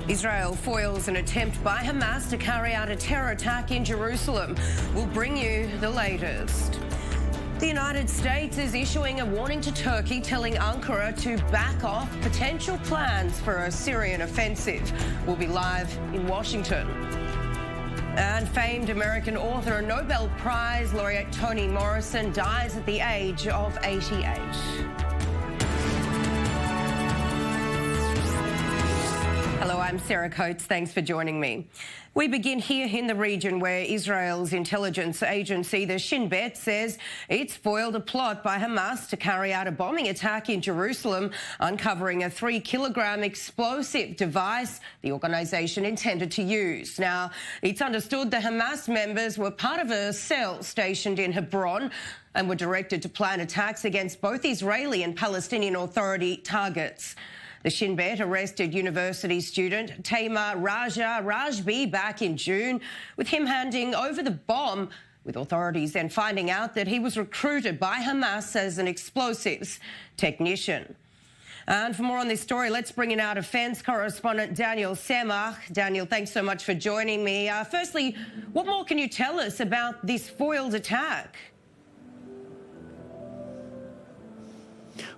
Israel foils an attempt by Hamas to carry out a terror attack in Jerusalem. We'll bring you the latest. The United States is issuing a warning to Turkey, telling Ankara to back off potential plans for a Syrian offensive. We'll be live in Washington. And famed American author and Nobel Prize laureate Toni Morrison dies at the age of 88. Hello, I'm Sarah Coates. Thanks for joining me. We begin here in the region where Israel's intelligence agency, the Shin Bet, says it's foiled a plot by Hamas to carry out a bombing attack in Jerusalem, uncovering a 3-kilogram explosive device the organisation intended to use. Now, it's understood the Hamas members were part of a cell stationed in Hebron and were directed to plan attacks against both Israeli and Palestinian Authority targets. The Shin Bet arrested university student Tamer Raja Rajbi back in June, with him handing over the bomb, with authorities then finding out that he was recruited by Hamas as an explosives technician. And for more on this story, let's bring in our defence correspondent Daniel Semach. Daniel, thanks so much for joining me. Firstly, what more can you tell us about this foiled attack?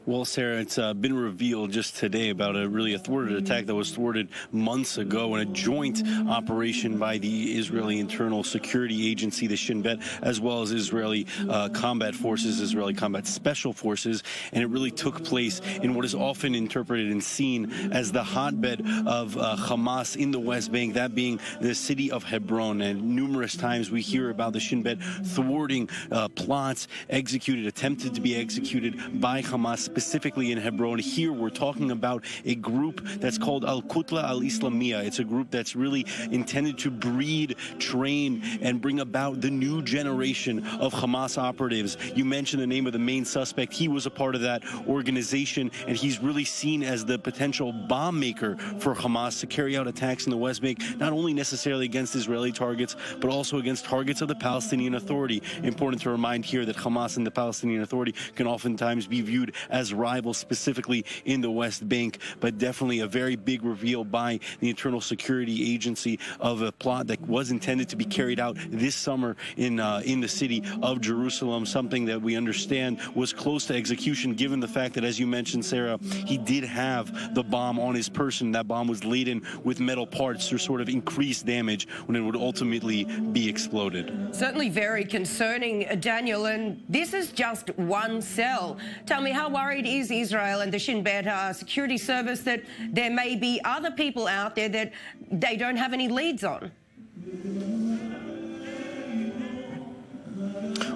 Well, Sarah, it's been revealed just today about a thwarted attack that was thwarted months ago in a joint operation by the Israeli Internal Security Agency, the Shin Bet, as well as Israeli combat forces, Israeli combat special forces. And it really took place in what is often interpreted and seen as the hotbed of Hamas in the West Bank, that being the city of Hebron. And numerous times we hear about the Shin Bet thwarting plots attempted to be executed by Hamas, specifically in Hebron. Here we're talking about a group that's called Al-Qutla Al-Islamiyah. It's a group that's really intended to breed, train, and bring about the new generation of Hamas operatives. You mentioned the name of the main suspect. He was a part of that organization, and he's really seen as the potential bomb maker for Hamas to carry out attacks in the West Bank, not only necessarily against Israeli targets, but also against targets of the Palestinian Authority. Important to remind here that Hamas and the Palestinian Authority can oftentimes be viewed as rivals, specifically in the West Bank, but definitely a very big reveal by the Internal Security Agency of a plot that was intended to be carried out this summer in the city of Jerusalem, something that we understand was close to execution, given the fact that, as you mentioned, Sarah, he did have the bomb on his person. That bomb was laden with metal parts to sort of increase damage when it would ultimately be exploded. Certainly very concerning, Daniel, and this is just one cell. Tell me, how worried is Israel and the Shin Bet security service that there may be other people out there that they don't have any leads on?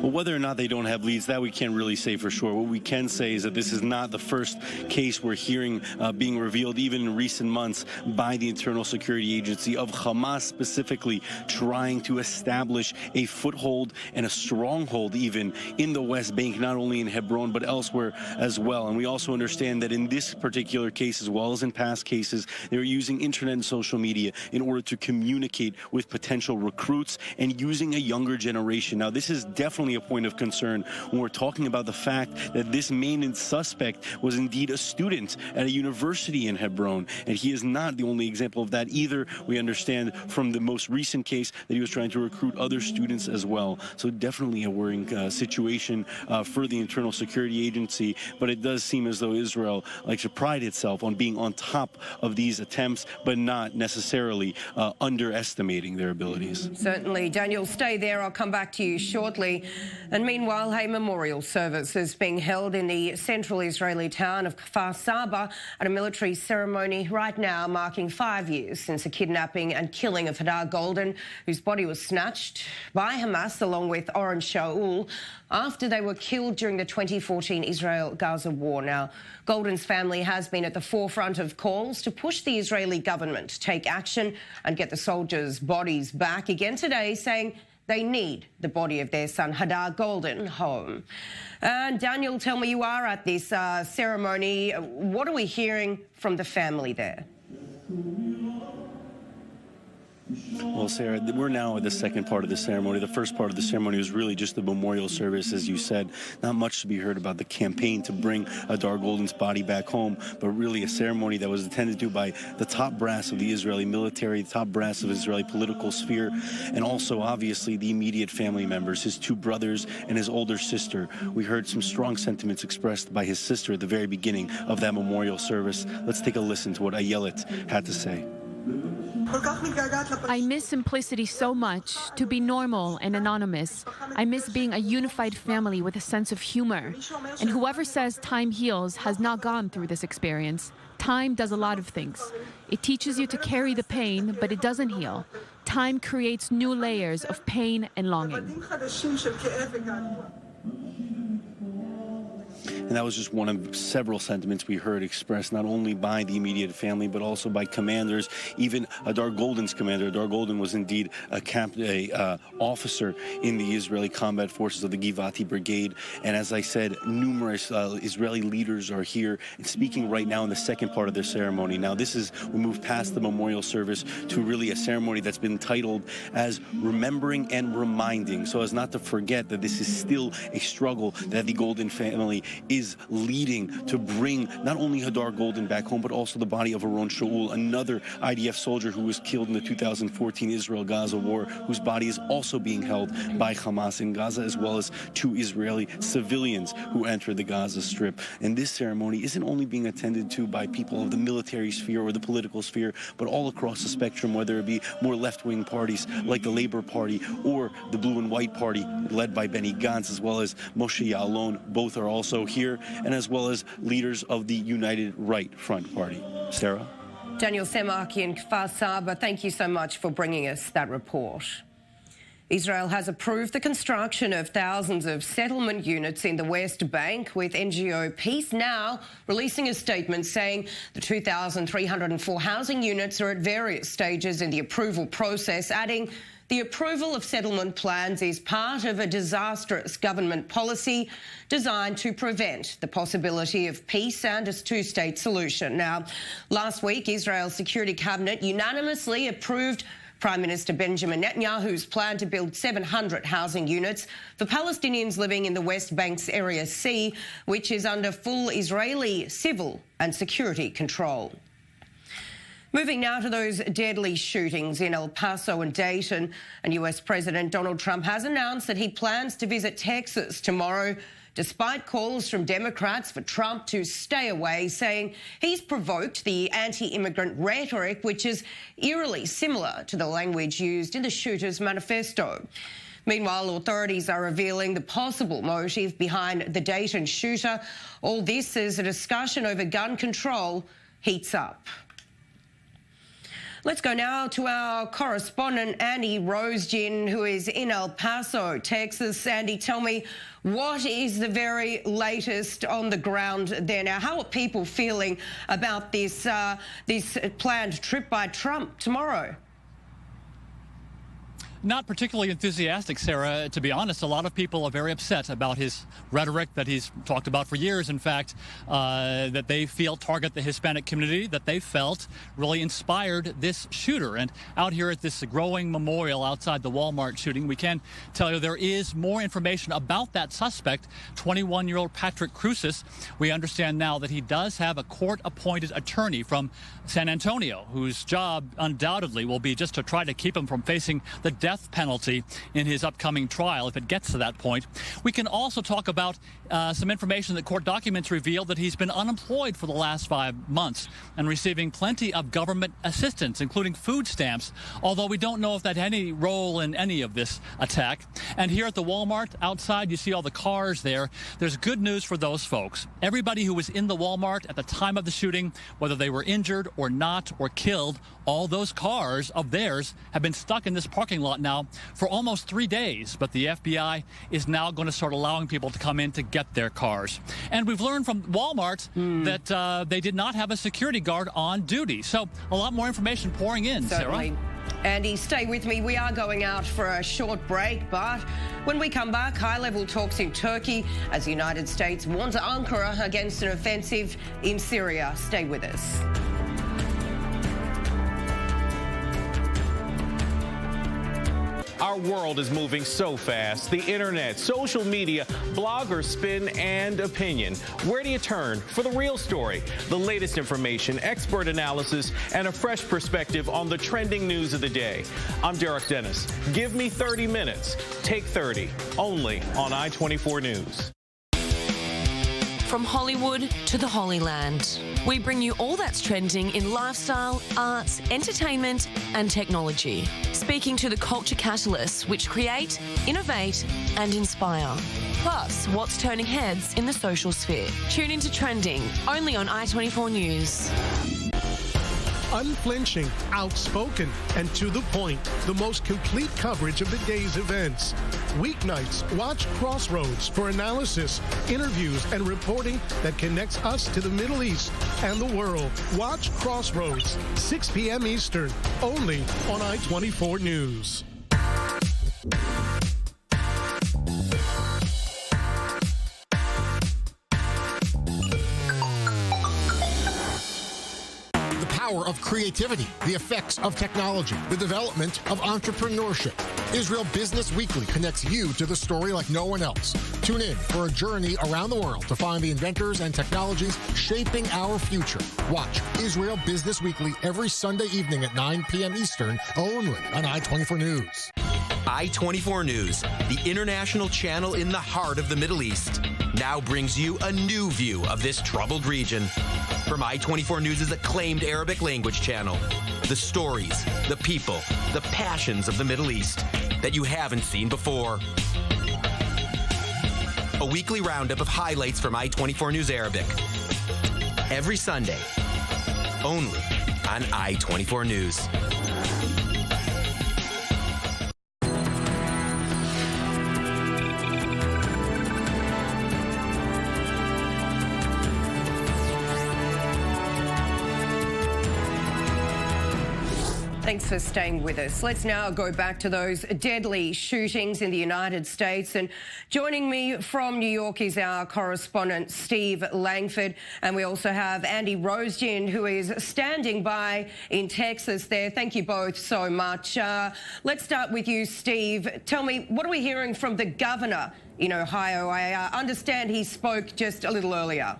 Well, whether or not they don't have leads, that we can't really say for sure. What we can say is that this is not the first case we're hearing being revealed, even in recent months, by the Internal Security Agency of Hamas specifically trying to establish a foothold and a stronghold even in the West Bank, not only in Hebron, but elsewhere as well. And we also understand that in this particular case, as well as in past cases, they're using internet and social media in order to communicate with potential recruits and using a younger generation. Now, this is definitely a point of concern when we're talking about the fact that this main suspect was indeed a student at a university in Hebron, and he is not the only example of that either. We understand from the most recent case that he was trying to recruit other students as well. So definitely a worrying situation for the Internal Security Agency, but it does seem as though Israel likes to pride itself on being on top of these attempts, but not necessarily underestimating their abilities. Certainly. Daniel, stay there. I'll come back to you shortly. And meanwhile, a memorial service is being held in the central Israeli town of Kfar Saba at a military ceremony right now, marking 5 years since the kidnapping and killing of Hadar Golden, whose body was snatched by Hamas along with Oren Shaul after they were killed during the 2014 Israel-Gaza war. Now, Golden's family has been at the forefront of calls to push the Israeli government to take action and get the soldiers' bodies back again today, saying they need the body of their son, Hadar Golden, home. And Daniel, tell me, you are at this ceremony. What are we hearing from the family there? Well, Sarah, we're now at the second part of the ceremony. The first part of the ceremony was really just the memorial service, as you said. Not much to be heard about the campaign to bring Hadar Golden's body back home, but really a ceremony that was attended to by the top brass of the Israeli military, the top brass of the Israeli political sphere, and also, obviously, the immediate family members, his two brothers and his older sister. We heard some strong sentiments expressed by his sister at the very beginning of that memorial service. Let's take a listen to what Ayelet had to say. I miss simplicity so much, to be normal and anonymous. I miss being a unified family with a sense of humor. And whoever says time heals has not gone through this experience. Time does a lot of things. It teaches you to carry the pain, but it doesn't heal. Time creates new layers of pain and longing. And that was just one of several sentiments we heard expressed not only by the immediate family, but also by commanders, even Hadar Golden's commander. Hadar Golden was indeed a officer in the Israeli combat forces of the Givati Brigade. And as I said, numerous Israeli leaders are here and speaking right now in the second part of their ceremony. Now, we move past the memorial service to really a ceremony that's been titled as Remembering and Reminding, so as not to forget that this is still a struggle that the Golden family is leading to bring not only Hadar Golden back home, but also the body of Oron Shaul, another IDF soldier who was killed in the 2014 Israel-Gaza war, whose body is also being held by Hamas in Gaza, as well as two Israeli civilians who entered the Gaza Strip. And this ceremony isn't only being attended to by people of the military sphere or the political sphere, but all across the spectrum, whether it be more left-wing parties like the Labour Party or the Blue and White Party led by Benny Gantz, as well as Moshe Ya'alon. Both are also here, and as well as leaders of the United Right Front Party. Sarah? Daniel Semaki in Kfar Saba, thank you so much for bringing us that report. Israel has approved the construction of thousands of settlement units in the West Bank, with NGO Peace Now releasing a statement saying the 2,304 housing units are at various stages in the approval process, adding the approval of settlement plans is part of a disastrous government policy designed to prevent the possibility of peace and a two-state solution. Now, last week, Israel's Security Cabinet unanimously approved Prime Minister Benjamin Netanyahu's plan to build 700 housing units for Palestinians living in the West Bank's Area C, which is under full Israeli civil and security control. Moving now to those deadly shootings in El Paso and Dayton, and US President Donald Trump has announced that he plans to visit Texas tomorrow, despite calls from Democrats for Trump to stay away, saying he's provoked the anti-immigrant rhetoric, which is eerily similar to the language used in the shooter's manifesto. Meanwhile, authorities are revealing the possible motive behind the Dayton shooter. All this as a discussion over gun control heats up. Let's go now to our correspondent, Andy Rosegin, who is in El Paso, Texas. Andy, tell me, what is the very latest on the ground there now? How are people feeling about this planned trip by Trump tomorrow? Not particularly enthusiastic, Sarah. To be honest, a lot of people are very upset about his rhetoric that he's talked about for years, in fact, that they feel target the Hispanic community, that they felt really inspired this shooter. And out here at this growing memorial outside the Walmart shooting, we can tell you there is more information about that suspect, 21-year-old Patrick Cruces. We understand now that he does have a court-appointed attorney from San Antonio, whose job undoubtedly will be just to try to keep him from facing the death penalty in his upcoming trial, if it gets to that point. We can also talk about some information that court documents reveal that he's been unemployed for the last 5 months and receiving plenty of government assistance, including food stamps, although we don't know if that had any role in any of this attack. And here at the Walmart outside, you see all the cars there. There's good news for those folks. Everybody who was in the Walmart at the time of the shooting, whether they were injured or not or killed, all those cars of theirs have been stuck in this parking lot now for almost 3 days. But the FBI is now going to start allowing people to come in to get their cars. And we've learned from Walmart that they did not have a security guard on duty. So a lot more information pouring in, Certainly. Sarah. Andy, stay with me. We are going out for a short break, but when we come back, high-level talks in Turkey as the United States warns Ankara against an offensive in Syria. Stay with us. Our world is moving so fast. The internet, social media, blogger spin, and opinion. Where do you turn for the real story? The latest information, expert analysis, and a fresh perspective on the trending news of the day. I'm Derek Dennis. Give me 30 minutes. Take 30. Only on I-24 News. From Hollywood to the Holy Land, we bring you all that's trending in lifestyle, arts, entertainment and technology. Speaking to the culture catalysts which create, innovate and inspire. Plus, what's turning heads in the social sphere. Tune into Trending, only on I-24 News. Unflinching, outspoken, and to the point. The most complete coverage of the day's events. Weeknights, watch Crossroads for analysis, interviews, and reporting that connects us to the Middle East and the world. Watch Crossroads, 6 p.m. Eastern, only on I-24 News. Of creativity, the effects of technology, the development of entrepreneurship. Israel Business Weekly connects you to the story like no one else. Tune in for a journey around the world to find the inventors and technologies shaping our future. Watch Israel Business Weekly every Sunday evening at 9 p.m. Eastern, only on I-24 News. I-24 News, the international channel in the heart of the Middle East, now brings you a new view of this troubled region. From I-24 News' acclaimed Arabic language channel, the stories, the people, the passions of the Middle East that you haven't seen before. A weekly roundup of highlights from I-24 News Arabic. Every Sunday, only on I-24 News. Thanks for staying with us. Let's now go back to those deadly shootings in the United States. And joining me from New York is our correspondent, Steve Langford. And we also have Andy Rosedin, who is standing by in Texas there. Thank you both so much. Let's start with you, Steve. Tell me, what are we hearing from the governor in Ohio? I understand he spoke just a little earlier.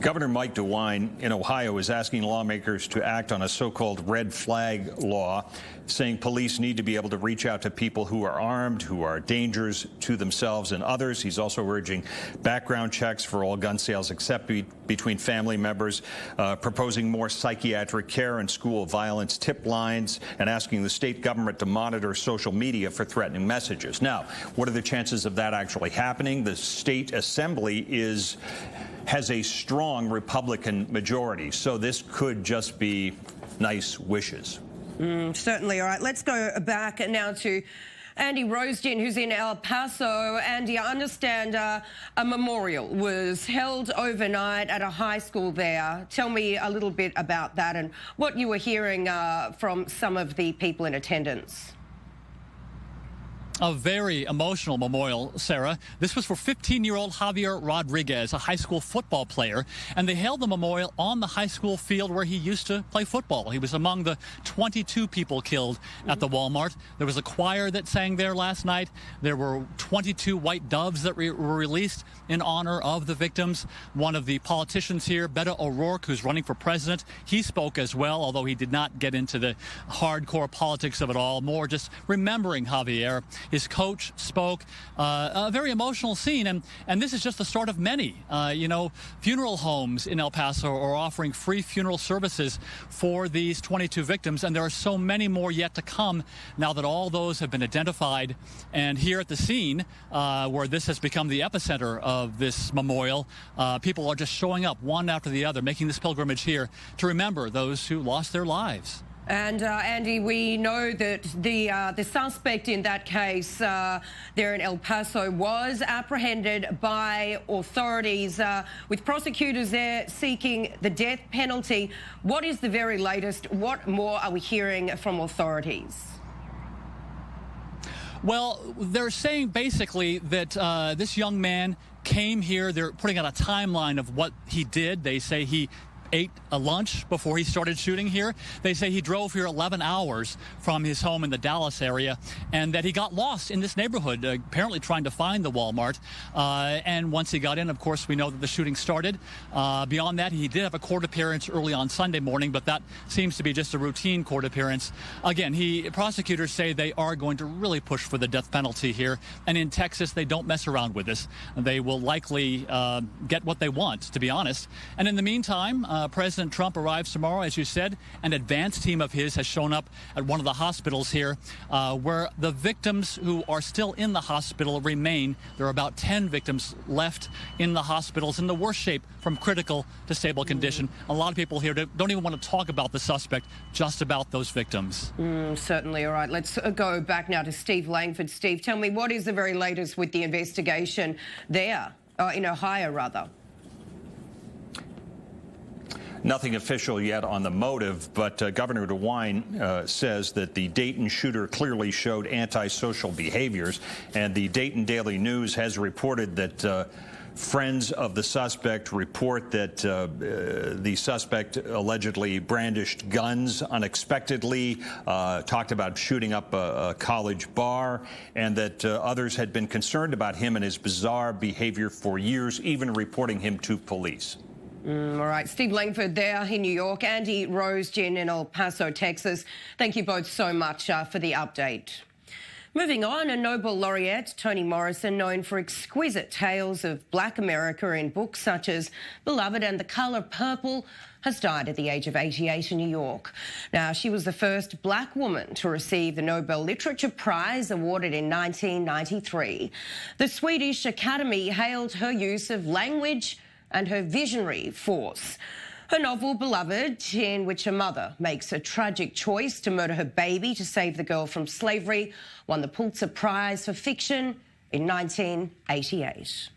Governor Mike DeWine in Ohio is asking lawmakers to act on a so-called red flag law, saying police need to be able to reach out to people who are armed, who are dangers to themselves and others. He's also urging background checks for all gun sales except between family members, proposing more psychiatric care and school violence tip lines, and asking the state government to monitor social media for threatening messages. Now, what are the chances of that actually happening? The state assembly has a strong Republican majority, so this could just be nice wishes. Certainly. All right, let's go back now to Andy Rosedin, who's in El Paso. Andy, I understand a memorial was held overnight at a high school there. Tell me a little bit about that and what you were hearing from some of the people in attendance. A very emotional memorial, Sarah. This was for 15-year-old Javier Rodriguez, a high school football player, and they held the memorial on the high school field where he used to play football. He was among the 22 people killed at the Walmart. There was a choir that sang there last night. There were 22 white doves that were released in honor of the victims. One of the politicians here, Beto O'Rourke, who's running for president, he spoke as well, although he did not get into the hardcore politics of it all, more just remembering Javier. His coach spoke. A very emotional scene, and this is just the start of many. Funeral homes in El Paso are offering free funeral services for these 22 victims, and there are so many more yet to come now that all those have been identified. And here at the scene, where this has become the epicenter of this memorial, people are just showing up one after the other, making this pilgrimage here to remember those who lost their lives. And Andy, we know that the suspect in that case there in El Paso was apprehended by authorities, with prosecutors there seeking the death penalty. What is the very latest? What more are we hearing from authorities? Well, they're saying basically that this young man came here. They're putting out a timeline of what he did. They say he ate a lunch before he started shooting here. They say he drove here 11 hours from his home in the Dallas area and that he got lost in this neighborhood, apparently trying to find the Walmart. And once he got in, of course, we know that the shooting started. Beyond that, he did have a court appearance early on Sunday morning, but that seems to be just a routine court appearance. Again, prosecutors say they are going to really push for the death penalty here. And in Texas, they don't mess around with this. They will likely get what they want, to be honest. And in the meantime, President Trump arrives tomorrow, as you said. An advance team of his has shown up at one of the hospitals here where the victims who are still in the hospital remain. There are about 10 victims left in the hospitals in the worst shape, from critical to stable condition. A lot of people here don't even want to talk about the suspect, just about those victims. Certainly. All right, let's go back now to Steve Langford. Steve, tell me, what is the very latest with the investigation there, in Ohio, rather? Nothing official yet on the motive, but Governor DeWine says that the Dayton shooter clearly showed antisocial behaviors, and the Dayton Daily News has reported that friends of the suspect report that the suspect allegedly brandished guns unexpectedly, talked about shooting up a college bar, and that others had been concerned about him and his bizarre behavior for years, even reporting him to police. All right, Steve Langford there in New York, Andy Rosegen in El Paso, Texas. Thank you both so much for the update. Moving on, a Nobel laureate, Toni Morrison, known for exquisite tales of Black America in books such as Beloved and The Colour Purple, has died at the age of 88 in New York. Now, she was the first Black woman to receive the Nobel Literature Prize, awarded in 1993. The Swedish Academy hailed her use of language and her visionary force. Her novel, Beloved, in which a mother makes a tragic choice to murder her baby to save the girl from slavery, won the Pulitzer Prize for fiction in 1988.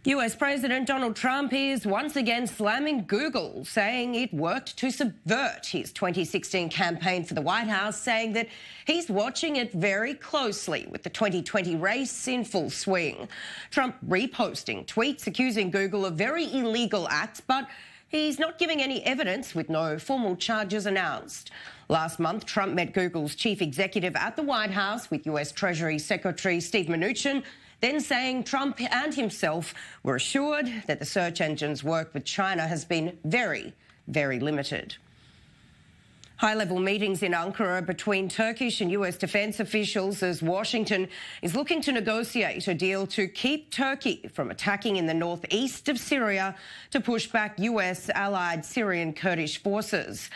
US President Donald Trump is once again slamming Google, saying it worked to subvert his 2016 campaign for the White House, saying that he's watching it very closely with the 2020 race in full swing. Trump reposting tweets accusing Google of very illegal acts, but he's not giving any evidence, with no formal charges announced. Last month, Trump met Google's chief executive at the White House with US Treasury Secretary Steve Mnuchin, then saying Trump and himself were assured that the search engine's work with China has been very, very limited. High-level meetings in Ankara between Turkish and US defence officials as Washington is looking to negotiate a deal to keep Turkey from attacking in the northeast of Syria to push back US-allied Syrian Kurdish forces.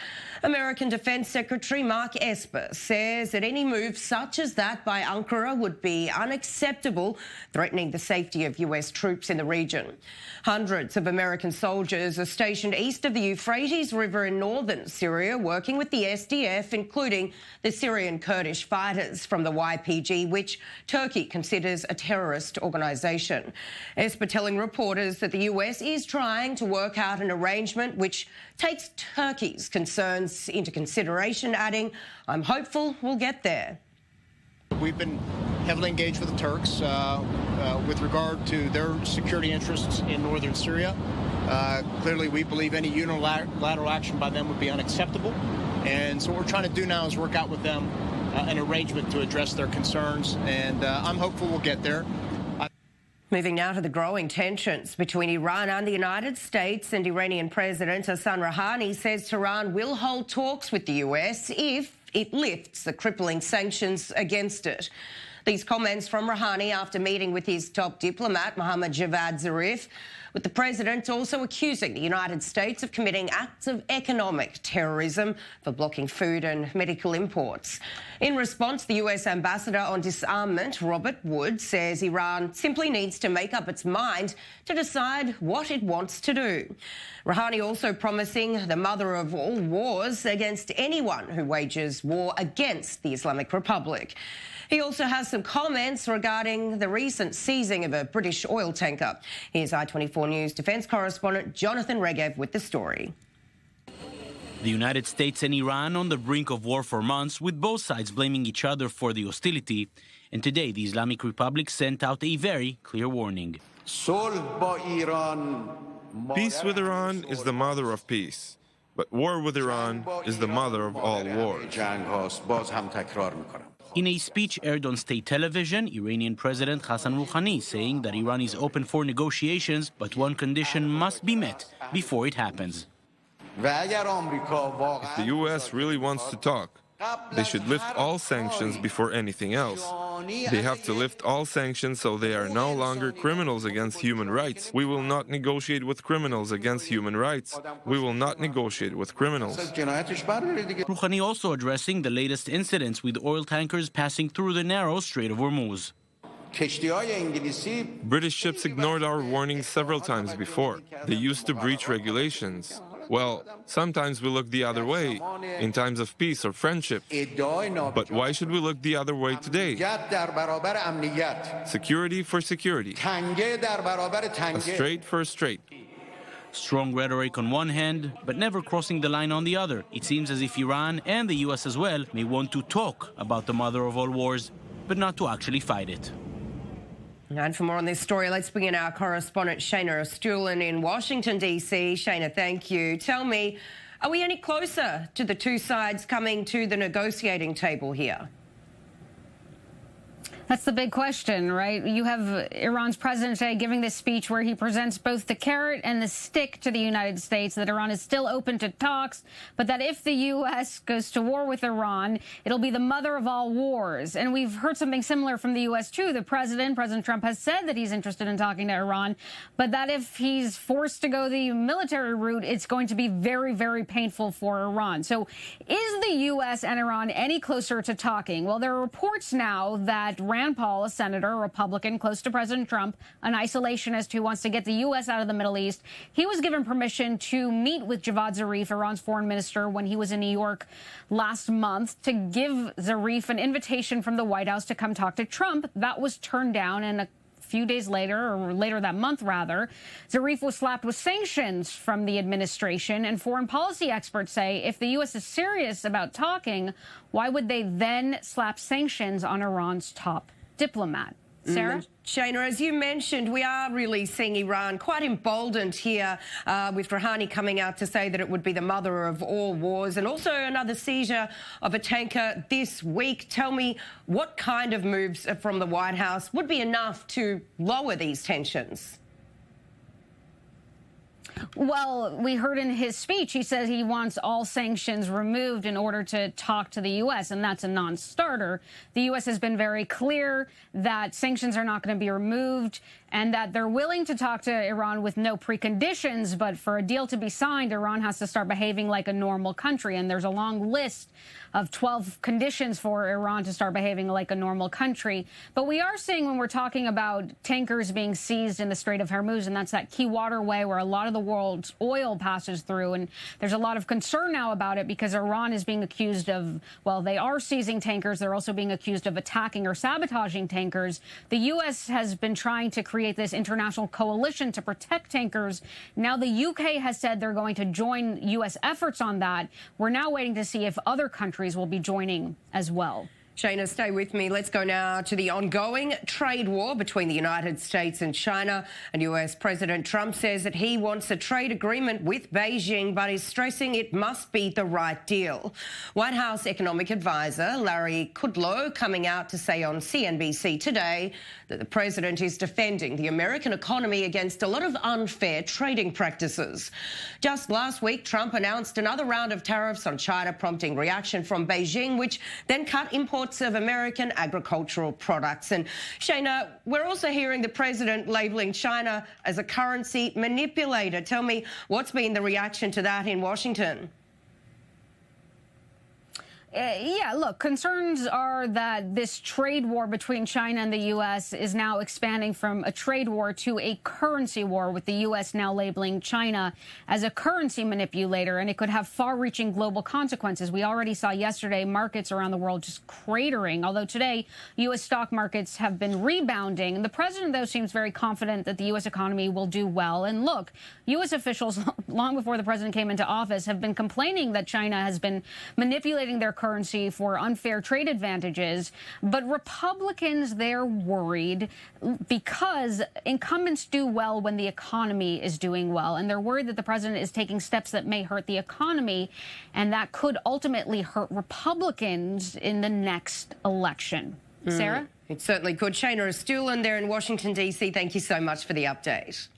American Defence Secretary Mark Esper says that any move such as that by Ankara would be unacceptable, threatening the safety of US troops in the region. Hundreds of American soldiers are stationed east of the Euphrates River in northern Syria, working with the SDF, including the Syrian Kurdish fighters from the YPG, which Turkey considers a terrorist organisation. Esper telling reporters that the US is trying to work out an arrangement which takes Turkey's concerns into consideration, adding, "I'm hopeful we'll get there." We've been heavily engaged with the Turks with regard to their security interests in northern Syria. Clearly, we believe any unilateral action by them would be unacceptable. And so what we're trying to do now is work out with them an arrangement to address their concerns. And I'm hopeful we'll get there. Moving now to the growing tensions between Iran and the United States, and Iranian President Hassan Rouhani says Tehran will hold talks with the US if it lifts the crippling sanctions against it. These comments from Rouhani after meeting with his top diplomat, Mohammad Javad Zarif, with the president also accusing the United States of committing acts of economic terrorism for blocking food and medical imports. In response, the US ambassador on disarmament, Robert Wood, says Iran simply needs to make up its mind to decide what it wants to do. Rouhani also promising the mother of all wars against anyone who wages war against the Islamic Republic. He also has some comments regarding the recent seizing of a British oil tanker. Here's I-24 News defence correspondent Jonathan Regev with the story. The United States and Iran on the brink of war for months, with both sides blaming each other for the hostility. And today, the Islamic Republic sent out a very clear warning. Peace with Iran is the mother of peace, but war with Iran is the mother of all wars. In a speech aired on state television, Iranian President Hassan Rouhani saying that Iran is open for negotiations, but one condition must be met before it happens. If the U.S. really wants to talk, they should lift all sanctions before anything else. They have to lift all sanctions so they are no longer criminals against human rights. We will not negotiate with criminals against human rights. We will not negotiate with criminals. Rouhani also addressing the latest incidents with oil tankers passing through the narrow Strait of Hormuz. British ships ignored our warnings several times before. They used to breach regulations. Well, sometimes we look the other way, in times of peace or friendship. But why should we look the other way today? Security for security. A strait for a strait. Strong rhetoric on one hand, but never crossing the line on the other. It seems as if Iran and the U.S. as well may want to talk about the mother of all wars, but not to actually fight it. And for more on this story, let's bring in our correspondent Shayna Stulin in Washington, D.C. Shayna, thank you. Tell me, are we any closer to the two sides coming to the negotiating table here? That's the big question, right? You have Iran's president today giving this speech where he presents both the carrot and the stick to the United States, that Iran is still open to talks, but that if the U.S. goes to war with Iran, it'll be the mother of all wars. And we've heard something similar from the U.S., too. The President Trump, has said that he's interested in talking to Iran, but that if he's forced to go the military route, it's going to be very, very painful for Iran. So is the U.S. and Iran any closer to talking? Well, there are reports now that Rand Paul, a senator, a Republican close to President Trump, an isolationist who wants to get the U.S. out of the Middle East, he was given permission to meet with Javad Zarif, Iran's foreign minister, when he was in New York last month, to give Zarif an invitation from the White House to come talk to Trump. That was turned down, and a few days later, or later that month, rather, Zarif was slapped with sanctions from the administration. And foreign policy experts say if the U.S. is serious about talking, why would they then slap sanctions on Iran's top diplomat? Sarah? Shayna, as you mentioned, we are really seeing Iran quite emboldened here with Rouhani coming out to say that it would be the mother of all wars, and also another seizure of a tanker this week. Tell me, what kind of moves from the White House would be enough to lower these tensions? Well, we heard in his speech, he says he wants all sanctions removed in order to talk to the U.S., and that's a non-starter. The U.S. has been very clear that sanctions are not going to be removed and that they're willing to talk to Iran with no preconditions, but for a deal to be signed, Iran has to start behaving like a normal country, and there's a long list of 12 conditions for Iran to start behaving like a normal country. But we are seeing, when we're talking about tankers being seized in the Strait of Hormuz, and that's that key waterway where a lot of the world's oil passes through, and there's a lot of concern now about it because Iran is being accused of, well, they are seizing tankers. They're also being accused of attacking or sabotaging tankers. The U.S. has been trying to create this international coalition to protect tankers. Now the U.K. has said they're going to join U.S. efforts on that. We're now waiting to see if other countries will be joining as well. Shayna, stay with me. Let's go now to the ongoing trade war between the United States and China. And US President Trump says that he wants a trade agreement with Beijing, but is stressing it must be the right deal. White House economic advisor Larry Kudlow coming out to say on CNBC today that the president is defending the American economy against a lot of unfair trading practices. Just last week, Trump announced another round of tariffs on China, prompting reaction from Beijing, which then cut imports of American agricultural products. And Shayna, we're also hearing the president labelling China as a currency manipulator. Tell me, what's been the reaction to that in Washington? Yeah, look, concerns are that this trade war between China and the U.S. is now expanding from a trade war to a currency war, with the U.S. now labeling China as a currency manipulator, and it could have far-reaching global consequences. We already saw yesterday markets around the world just cratering, although today U.S. stock markets have been rebounding. And the president, though, seems very confident that the U.S. economy will do well. And look, U.S. officials, long before the president came into office, have been complaining that China has been manipulating their currency for unfair trade advantages. But Republicans, they're worried because incumbents do well when the economy is doing well. And they're worried that the president is taking steps that may hurt the economy, and that could ultimately hurt Republicans in the next election. Sarah? It certainly could. Shayna Astulan there in Washington, D.C., thank you so much for the update.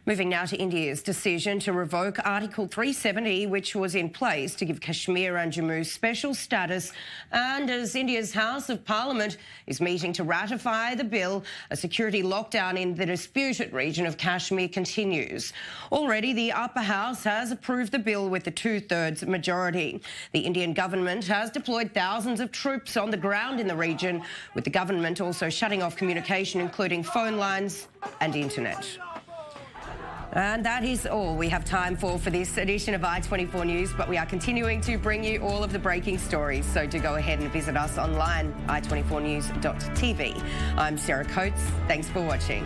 Moving now to India's decision to revoke Article 370, which was in place to give Kashmir and Jammu special status. And as India's House of Parliament is meeting to ratify the bill, a security lockdown in the disputed region of Kashmir continues. Already, the upper house has approved the bill with a 2/3 majority. The Indian government has deployed thousands of troops on the ground in the region, with the government also shutting off communication, including phone lines and internet. And that is all we have time for this edition of i24 News, but we are continuing to bring you all of the breaking stories, so do go ahead and visit us online, i24news.tv. I'm Sarah Coates. Thanks for watching.